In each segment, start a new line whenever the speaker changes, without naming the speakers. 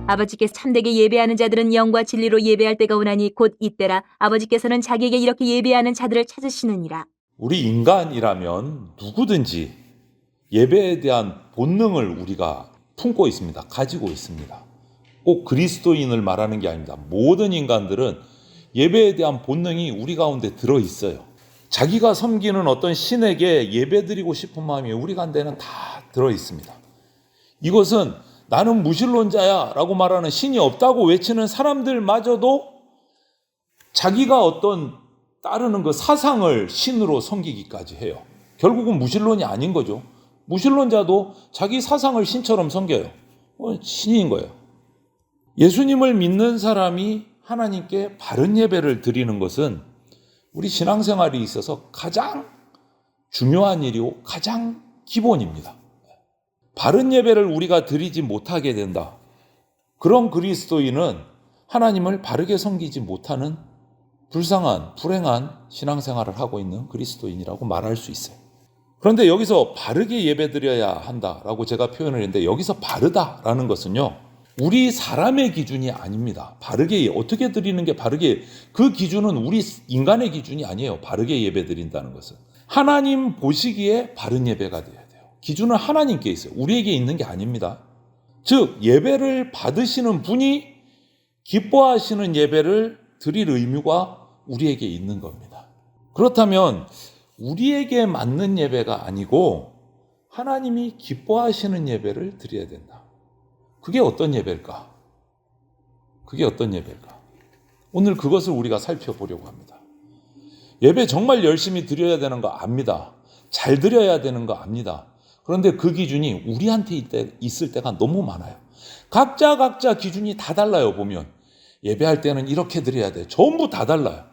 아버지께서 참되게 예배하는 자들은 영과 진리로 예배할 때가 오나니 곧 이때라. 아버지께서는 자기에게 이렇게 예배하는 자들을 찾으시느니라.
우리 인간이라면 누구든지 예배에 대한 본능을 우리가 품고 있습니다. 가지고 있습니다. 꼭 그리스도인을 말하는 게 아닙니다. 모든 인간들은 예배에 대한 본능이 우리 가운데 들어 있어요. 자기가 섬기는 어떤 신에게 예배드리고 싶은 마음이 우리 가운데는 다 들어 있습니다. 이것은 나는 무신론자야 라고 말하는 신이 없다고 외치는 사람들마저도 자기가 어떤 따르는 그 사상을 신으로 섬기기까지 해요. 결국은 무신론이 아닌 거죠. 무신론자도 자기 사상을 신처럼 섬겨요. 신인 거예요. 예수님을 믿는 사람이 하나님께 바른 예배를 드리는 것은 우리 신앙생활에 있어서 가장 중요한 일이고 가장 기본입니다. 바른 예배를 우리가 드리지 못하게 된다. 그런 그리스도인은 하나님을 바르게 섬기지 못하는 불쌍한, 불행한 신앙생활을 하고 있는 그리스도인이라고 말할 수 있어요. 그런데 여기서 바르게 예배드려야 한다라고 제가 표현을 했는데 여기서 바르다라는 것은요. 우리 사람의 기준이 아닙니다. 바르게 어떻게 드리는 게 바르게 그 기준은 우리 인간의 기준이 아니에요. 바르게 예배드린다는 것은. 하나님 보시기에 바른 예배가 돼야 돼요. 기준은 하나님께 있어요. 우리에게 있는 게 아닙니다. 즉 예배를 받으시는 분이 기뻐하시는 예배를 드릴 의무가 우리에게 있는 겁니다. 그렇다면 우리에게 맞는 예배가 아니고 하나님이 기뻐하시는 예배를 드려야 된다. 그게 어떤 예배일까? 그게 어떤 예배일까? 오늘 그것을 우리가 살펴보려고 합니다. 예배 정말 열심히 드려야 되는 거 압니다. 잘 드려야 되는 거 압니다. 그런데 그 기준이 우리한테 있을 때가 너무 많아요. 각자 기준이 다 달라요. 보면 예배할 때는 이렇게 드려야 돼. 전부 다 달라요.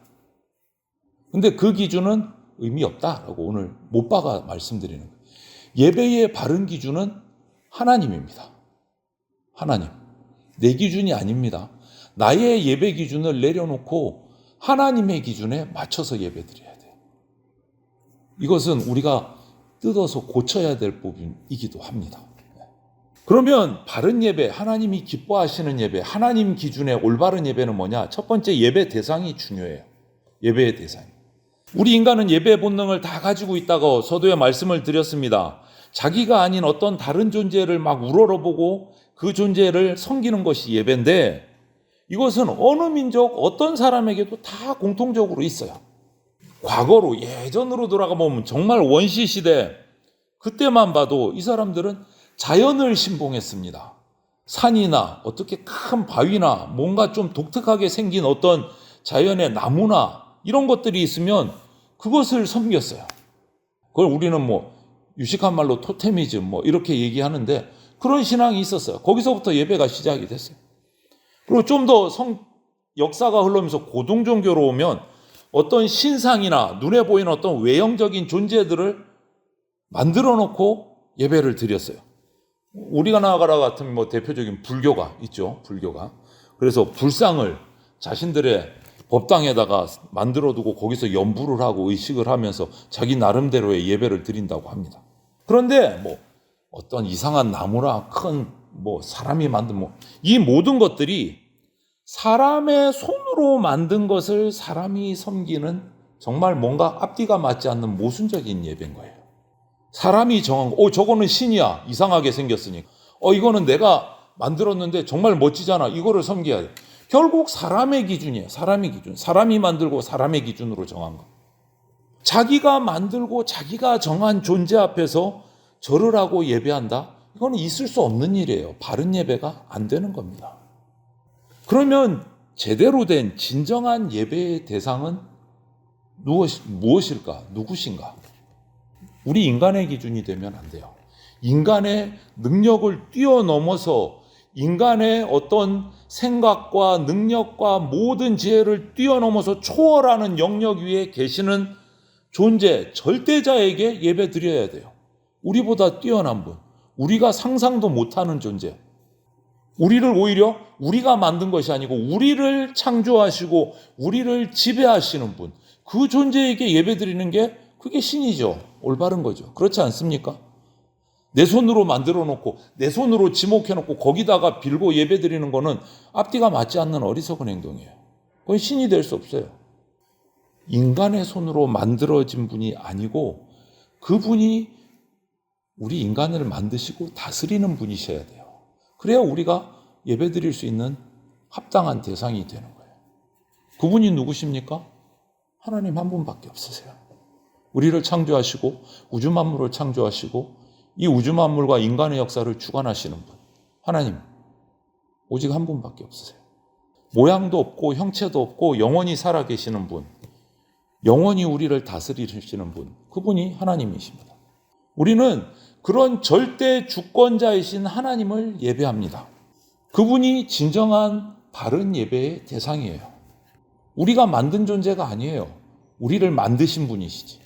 근데 그 기준은 의미 없다라고 오늘 못 박아 말씀드리는 거예요. 예배의 바른 기준은 하나님입니다. 하나님. 내 기준이 아닙니다. 나의 예배 기준을 내려놓고 하나님의 기준에 맞춰서 예배 드려야 돼요. 이것은 우리가 뜯어서 고쳐야 될 부분이기도 합니다. 그러면 바른 예배, 하나님이 기뻐하시는 예배, 하나님 기준의 올바른 예배는 뭐냐? 첫 번째 예배 대상이 중요해요. 예배의 대상이. 우리 인간은 예배 본능을 다 가지고 있다고 서두에 말씀을 드렸습니다. 자기가 아닌 어떤 다른 존재를 막 우러러보고 그 존재를 섬기는 것이 예배인데 이것은 어느 민족, 어떤 사람에게도 다 공통적으로 있어요. 과거로 예전으로 돌아가 보면 정말 원시 시대 그때만 봐도 이 사람들은 자연을 신봉했습니다. 산이나 어떻게 큰 바위나 뭔가 좀 독특하게 생긴 어떤 자연의 나무나 이런 것들이 있으면 그것을 섬겼어요. 그걸 우리는 유식한 말로 토테미즘 이렇게 얘기하는데 그런 신앙이 있었어요. 거기서부터 예배가 시작이 됐어요. 그리고 좀 더 역사가 흘러면서 고등 종교로 오면 어떤 신상이나 눈에 보이는 어떤 외형적인 존재들을 만들어 놓고 예배를 드렸어요. 우리가 나아가라 같은 대표적인 불교가 있죠. 불교가. 그래서 불상을 자신들의 법당에다가 만들어두고 거기서 연부를 하고 의식을 하면서 자기 나름대로의 예배를 드린다고 합니다. 그런데 어떤 이상한 나무라 큰 사람이 만든 이 모든 것들이 사람의 손으로 만든 것을 사람이 섬기는 정말 뭔가 앞뒤가 맞지 않는 모순적인 예배인 거예요. 사람이 정한 거, 저거는 신이야. 이상하게 생겼으니까. 이거는 내가 만들었는데 정말 멋지잖아. 이거를 섬겨야 돼. 결국 사람의 기준이에요. 사람의 기준. 사람이 만들고 사람의 기준으로 정한 거. 자기가 만들고 자기가 정한 존재 앞에서 절을 하고 예배한다? 이거는 있을 수 없는 일이에요. 바른 예배가 안 되는 겁니다. 그러면 제대로 된 진정한 예배의 대상은 무엇일까? 누구신가? 우리 인간의 기준이 되면 안 돼요. 인간의 능력을 뛰어넘어서 인간의 어떤 생각과 능력과 모든 지혜를 뛰어넘어서 초월하는 영역 위에 계시는 존재, 절대자에게 예배 드려야 돼요. 우리보다 뛰어난 분, 우리가 상상도 못하는 존재, 우리를 오히려 우리가 만든 것이 아니고 우리를 창조하시고 우리를 지배하시는 분, 그 존재에게 예배 드리는 게 그게 신이죠. 올바른 거죠. 그렇지 않습니까? 내 손으로 만들어 놓고 내 손으로 지목해 놓고 거기다가 빌고 예배 드리는 거는 앞뒤가 맞지 않는 어리석은 행동이에요. 그건 신이 될 수 없어요. 인간의 손으로 만들어진 분이 아니고 그분이 우리 인간을 만드시고 다스리는 분이셔야 돼요. 그래야 우리가 예배 드릴 수 있는 합당한 대상이 되는 거예요. 그분이 누구십니까? 하나님 한 분밖에 없으세요. 우리를 창조하시고 우주 만물을 창조하시고 이 우주 만물과 인간의 역사를 주관하시는 분, 하나님 오직 한 분밖에 없으세요. 모양도 없고 형체도 없고 영원히 살아계시는 분, 영원히 우리를 다스리시는 분, 그분이 하나님이십니다. 우리는 그런 절대 주권자이신 하나님을 예배합니다. 그분이 진정한 바른 예배의 대상이에요. 우리가 만든 존재가 아니에요. 우리를 만드신 분이시지.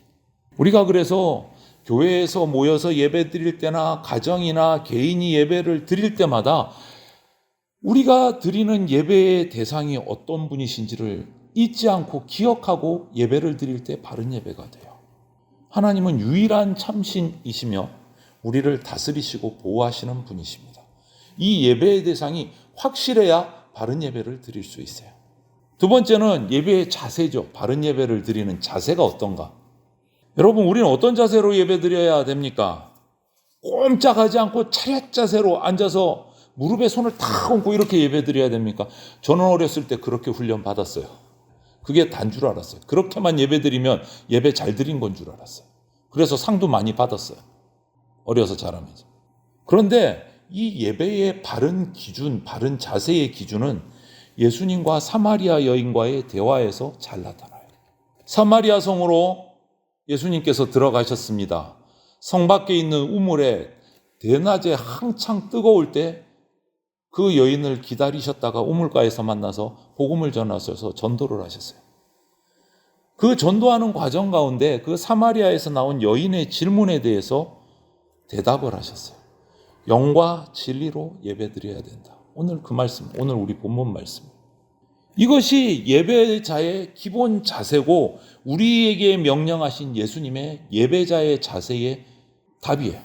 우리가 그래서 교회에서 모여서 예배 드릴 때나 가정이나 개인이 예배를 드릴 때마다 우리가 드리는 예배의 대상이 어떤 분이신지를 잊지 않고 기억하고 예배를 드릴 때 바른 예배가 돼요. 하나님은 유일한 참신이시며 우리를 다스리시고 보호하시는 분이십니다. 이 예배의 대상이 확실해야 바른 예배를 드릴 수 있어요. 두 번째는 예배의 자세죠. 바른 예배를 드리는 자세가 어떤가? 여러분, 우리는 어떤 자세로 예배 드려야 됩니까? 꼼짝하지 않고 차렷 자세로 앉아서 무릎에 손을 탁 얹고 이렇게 예배 드려야 됩니까? 저는 어렸을 때 그렇게 훈련 받았어요. 그게 단 줄 알았어요. 그렇게만 예배 드리면 예배 잘 드린 건 줄 알았어요. 그래서 상도 많이 받았어요. 어려서 자라면서. 그런데 이 예배의 바른 기준, 바른 자세의 기준은 예수님과 사마리아 여인과의 대화에서 잘 나타나요. 사마리아 성으로 예수님께서 들어가셨습니다. 성 밖에 있는 우물에 대낮에 한창 뜨거울 때 그 여인을 기다리셨다가 우물가에서 만나서 복음을 전하셔서 전도를 하셨어요. 그 전도하는 과정 가운데 그 사마리아에서 나온 여인의 질문에 대해서 대답을 하셨어요. 영과 진리로 예배드려야 된다. 오늘 그 말씀, 오늘 우리 본문 말씀. 이것이 예배자의 기본 자세고 우리에게 명령하신 예수님의 예배자의 자세의 답이에요.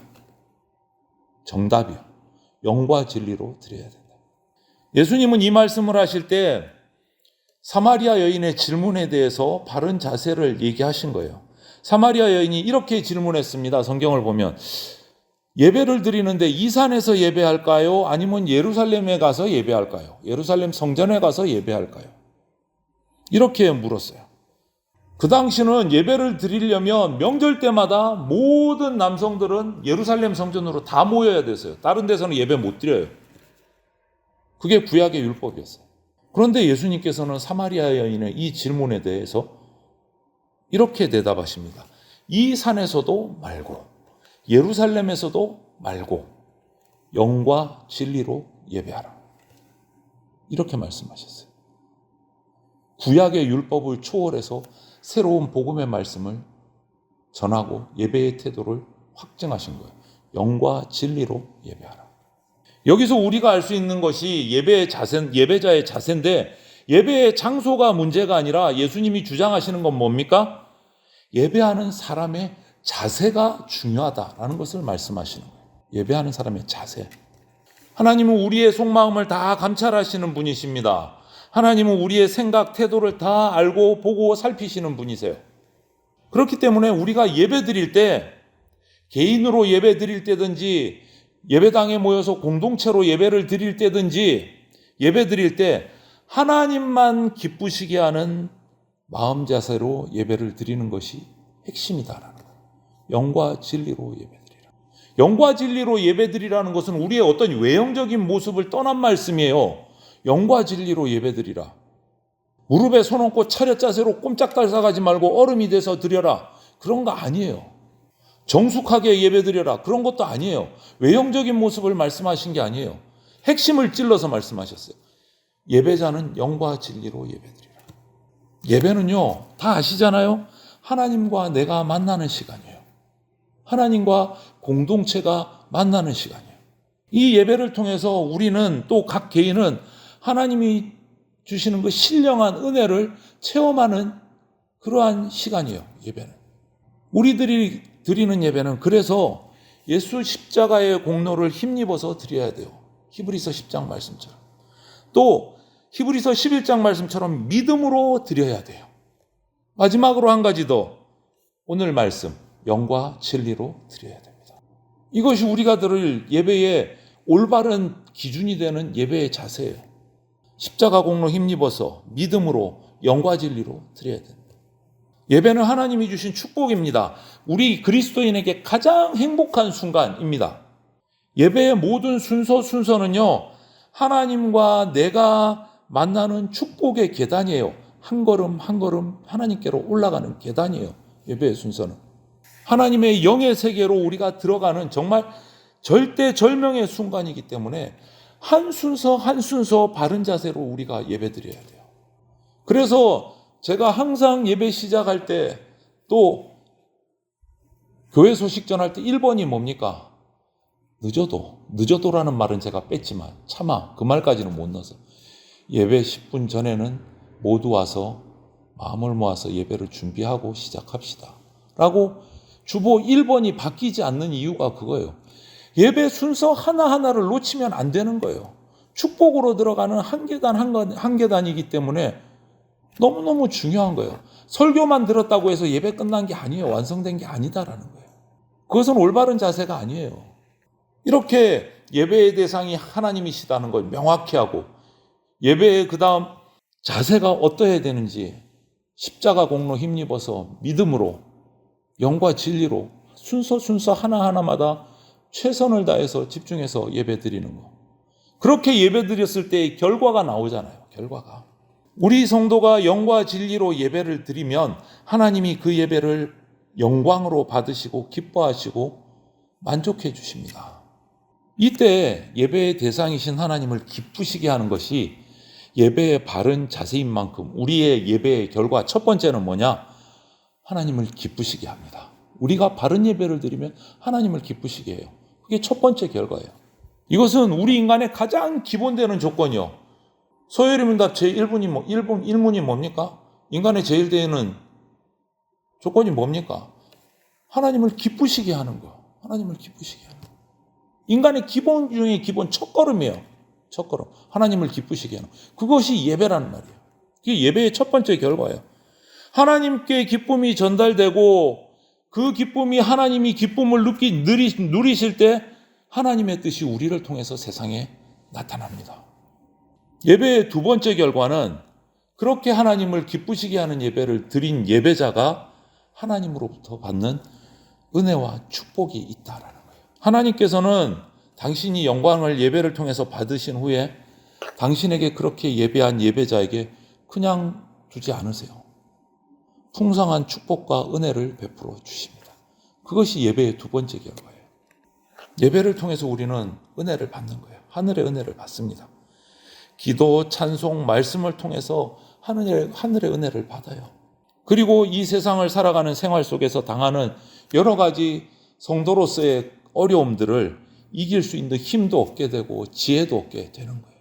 정답이에요. 영과 진리로 드려야 된다. 예수님은 이 말씀을 하실 때 사마리아 여인의 질문에 대해서 바른 자세를 얘기하신 거예요. 사마리아 여인이 이렇게 질문했습니다. 성경을 보면 예배를 드리는데 이 산에서 예배할까요? 아니면 예루살렘에 가서 예배할까요? 예루살렘 성전에 가서 예배할까요? 이렇게 물었어요. 그 당시는 예배를 드리려면 명절 때마다 모든 남성들은 예루살렘 성전으로 다 모여야 됐어요. 다른 데서는 예배 못 드려요. 그게 구약의 율법이었어요. 그런데 예수님께서는 사마리아 여인의 이 질문에 대해서 이렇게 대답하십니다. 이 산에서도 말고 예루살렘에서도 말고 영과 진리로 예배하라. 이렇게 말씀하셨어요. 구약의 율법을 초월해서 새로운 복음의 말씀을 전하고 예배의 태도를 확증하신 거예요. 영과 진리로 예배하라. 여기서 우리가 알 수 있는 것이 예배자의 자세인데 예배의 장소가 문제가 아니라 예수님이 주장하시는 건 뭡니까? 예배하는 사람의 자세가 중요하다라는 것을 말씀하시는 거예요. 예배하는 사람의 자세. 하나님은 우리의 속마음을 다 감찰하시는 분이십니다. 하나님은 우리의 생각, 태도를 다 알고 보고 살피시는 분이세요. 그렇기 때문에 우리가 예배 드릴 때 개인으로 예배 드릴 때든지 예배당에 모여서 공동체로 예배를 드릴 때든지 예배 드릴 때 하나님만 기쁘시게 하는 마음 자세로 예배를 드리는 것이 핵심이다라는 거예요. 영과 진리로 예배드리라. 영과 진리로 예배드리라는 것은 우리의 어떤 외형적인 모습을 떠난 말씀이에요. 영과 진리로 예배드리라. 무릎에 손 얹고 차렷 자세로 꼼짝달싹하지 말고 얼음이 돼서 드려라. 그런 거 아니에요. 정숙하게 예배드려라. 그런 것도 아니에요. 외형적인 모습을 말씀하신 게 아니에요. 핵심을 찔러서 말씀하셨어요. 예배자는 영과 진리로 예배드리라. 예배는요, 다 아시잖아요. 하나님과 내가 만나는 시간이에요. 하나님과 공동체가 만나는 시간이에요. 이 예배를 통해서 우리는 또 각 개인은 하나님이 주시는 그 신령한 은혜를 체험하는 그러한 시간이에요. 예배는. 우리들이 드리는 예배는 그래서 예수 십자가의 공로를 힘입어서 드려야 돼요. 히브리서 10장 말씀처럼. 또 히브리서 11장 말씀처럼 믿음으로 드려야 돼요. 마지막으로 한 가지 더, 오늘 말씀 영과 진리로 드려야 됩니다. 이것이 우리가 드릴 예배의 올바른 기준이 되는 예배의 자세예요. 십자가 공로 힘입어서 믿음으로 영과 진리로 드려야 됩니다. 예배는 하나님이 주신 축복입니다. 우리 그리스도인에게 가장 행복한 순간입니다. 예배의 모든 순서는요, 하나님과 내가 만나는 축복의 계단이에요. 한 걸음 한 걸음 하나님께로 올라가는 계단이에요. 예배의 순서는 하나님의 영의 세계로 우리가 들어가는 정말 절대절명의 순간이기 때문에 한 순서 한 순서 바른 자세로 우리가 예배드려야 돼요. 그래서 제가 항상 예배 시작할 때, 또 교회 소식 전할 때 1번이 뭡니까? 늦어도라는 말은 제가 뺐지만 차마 그 말까지는 못 넣어서, 예배 10분 전에는 모두 와서 마음을 모아서 예배를 준비하고 시작합시다 라고 주보 1번이 바뀌지 않는 이유가 그거예요. 예배 순서 하나하나를 놓치면 안 되는 거예요. 축복으로 들어가는 한 계단 한 계단이기 때문에 너무너무 중요한 거예요. 설교만 들었다고 해서 예배 끝난 게 아니에요. 완성된 게 아니다라는 거예요. 그것은 올바른 자세가 아니에요. 이렇게 예배의 대상이 하나님이시다는 걸 명확히 하고, 예배의 그 다음 자세가 어떠해야 되는지 십자가 공로 힘입어서 믿음으로 영과 진리로 순서 하나하나마다 최선을 다해서 집중해서 예배 드리는 거. 그렇게 예배 드렸을 때 결과가 나오잖아요. 결과가. 우리 성도가 영과 진리로 예배를 드리면 하나님이 그 예배를 영광으로 받으시고 기뻐하시고 만족해 주십니다. 이때 예배의 대상이신 하나님을 기쁘시게 하는 것이 예배의 바른 자세인 만큼 우리의 예배의 결과 첫 번째는 뭐냐? 하나님을 기쁘시게 합니다. 우리가 바른 예배를 드리면 하나님을 기쁘시게 해요. 그게 첫 번째 결과예요. 이것은 우리 인간의 가장 기본되는 조건이요. 소요리문답 제1문이 뭡니까? 인간의 제일 되는 조건이 뭡니까? 하나님을 기쁘시게 하는 거. 하나님을 기쁘시게 하는 거. 인간의 기본 중에 기본 첫걸음이에요. 첫걸음. 하나님을 기쁘시게 하는 거. 그것이 예배라는 말이에요. 그게 예배의 첫 번째 결과예요. 하나님께 기쁨이 전달되고 그 기쁨이 하나님이 기쁨을 누리실 때 하나님의 뜻이 우리를 통해서 세상에 나타납니다. 예배의 두 번째 결과는 그렇게 하나님을 기쁘시게 하는 예배를 드린 예배자가 하나님으로부터 받는 은혜와 축복이 있다라는 거예요. 하나님께서는 당신이 영광을 예배를 통해서 받으신 후에 당신에게 그렇게 예배한 예배자에게 그냥 두지 않으세요. 풍성한 축복과 은혜를 베풀어 주십니다. 그것이 예배의 두 번째 결과예요. 예배를 통해서 우리는 은혜를 받는 거예요. 하늘의 은혜를 받습니다. 기도, 찬송, 말씀을 통해서 하늘의 은혜를 받아요. 그리고 이 세상을 살아가는 생활 속에서 당하는 여러 가지 성도로서의 어려움들을 이길 수 있는 힘도 얻게 되고 지혜도 얻게 되는 거예요.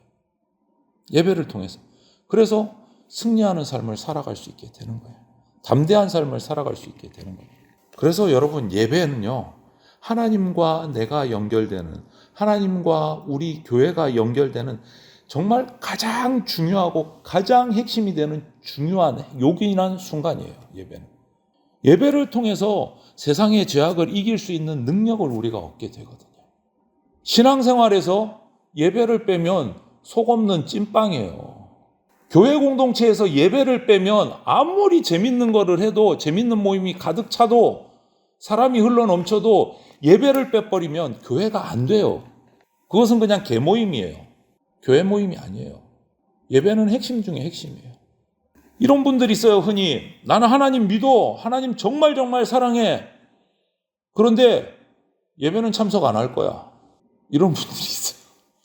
예배를 통해서. 그래서 승리하는 삶을 살아갈 수 있게 되는 거예요. 담대한 삶을 살아갈 수 있게 되는 거예요. 그래서 여러분, 예배는요, 하나님과 내가 연결되는, 하나님과 우리 교회가 연결되는 정말 가장 중요하고 가장 핵심이 되는 중요한 요긴한 순간이에요. 예배는. 예배를 통해서 세상의 죄악을 이길 수 있는 능력을 우리가 얻게 되거든요. 신앙생활에서 예배를 빼면 속 없는 찐빵이에요. 교회 공동체에서 예배를 빼면 아무리 재밌는 거를 해도, 재밌는 모임이 가득 차도, 사람이 흘러 넘쳐도 예배를 빼버리면 교회가 안 돼요. 그것은 그냥 개모임이에요. 교회 모임이 아니에요. 예배는 핵심 중에 핵심이에요. 이런 분들이 있어요. 흔히 나는 하나님 믿어, 하나님 정말 사랑해, 그런데 예배는 참석 안 할 거야. 이런 분들이 있어요.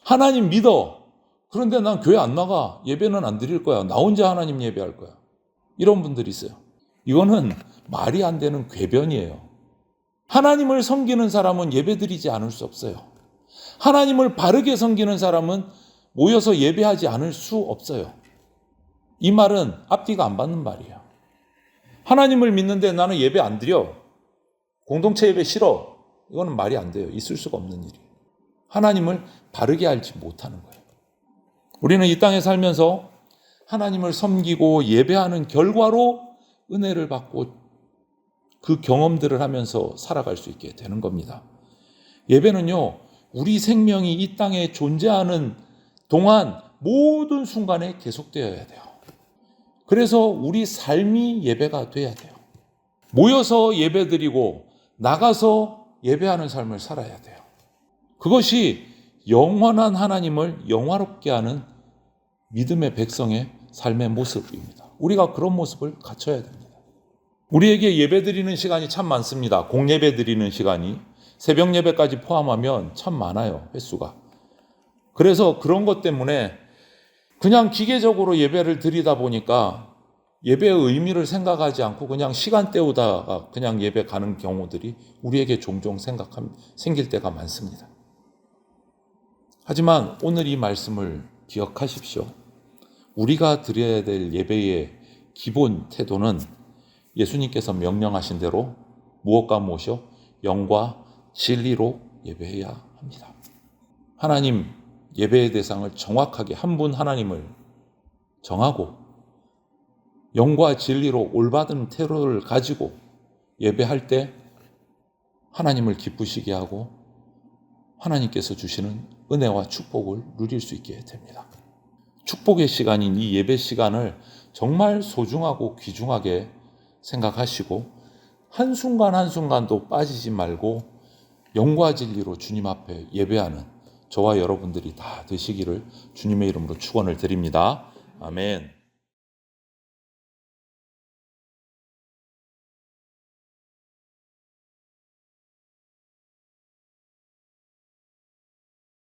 하나님 믿어, 그런데 난 교회 안 나가, 예배는 안 드릴 거야, 나 혼자 하나님 예배할 거야. 이런 분들이 있어요. 이거는 말이 안 되는 궤변이에요. 하나님을 섬기는 사람은 예배드리지 않을 수 없어요. 하나님을 바르게 섬기는 사람은 모여서 예배하지 않을 수 없어요. 이 말은 앞뒤가 안 받는 말이에요. 하나님을 믿는데 나는 예배 안 드려, 공동체 예배 싫어, 이거는 말이 안 돼요. 있을 수가 없는 일이에요. 하나님을 바르게 알지 못하는 거예요. 우리는 이 땅에 살면서 하나님을 섬기고 예배하는 결과로 은혜를 받고 그 경험들을 하면서 살아갈 수 있게 되는 겁니다. 예배는요, 우리 생명이 이 땅에 존재하는 동안 모든 순간에 계속되어야 돼요. 그래서 우리 삶이 예배가 돼야 돼요. 모여서 예배드리고 나가서 예배하는 삶을 살아야 돼요. 그것이 영원한 하나님을 영화롭게 하는 믿음의 백성의 삶의 모습입니다. 우리가 그런 모습을 갖춰야 됩니다. 우리에게 예배드리는 시간이 참 많습니다. 공예배 드리는 시간이 새벽 예배까지 포함하면 참 많아요. 횟수가. 그래서 그런 것 때문에 그냥 기계적으로 예배를 드리다 보니까 예배의 의미를 생각하지 않고 그냥 시간 때우다가 그냥 예배 가는 경우들이 우리에게 종종 생길 때가 많습니다. 하지만 오늘 이 말씀을 기억하십시오. 우리가 드려야 될 예배의 기본 태도는 예수님께서 명령하신 대로 무엇과 무엇이요? 영과 진리로 예배해야 합니다. 하나님 예배의 대상을 정확하게 한 분 하나님을 정하고 영과 진리로 올바른 태도를 가지고 예배할 때 하나님을 기쁘시게 하고 하나님께서 주시는 은혜와 축복을 누릴 수 있게 됩니다. 축복의 시간인 이 예배 시간을 정말 소중하고 귀중하게 생각하시고 한순간 한순간도 빠지지 말고 영과 진리로 주님 앞에 예배하는 저와 여러분들이 다 되시기를 주님의 이름으로 축원을 드립니다. 아멘.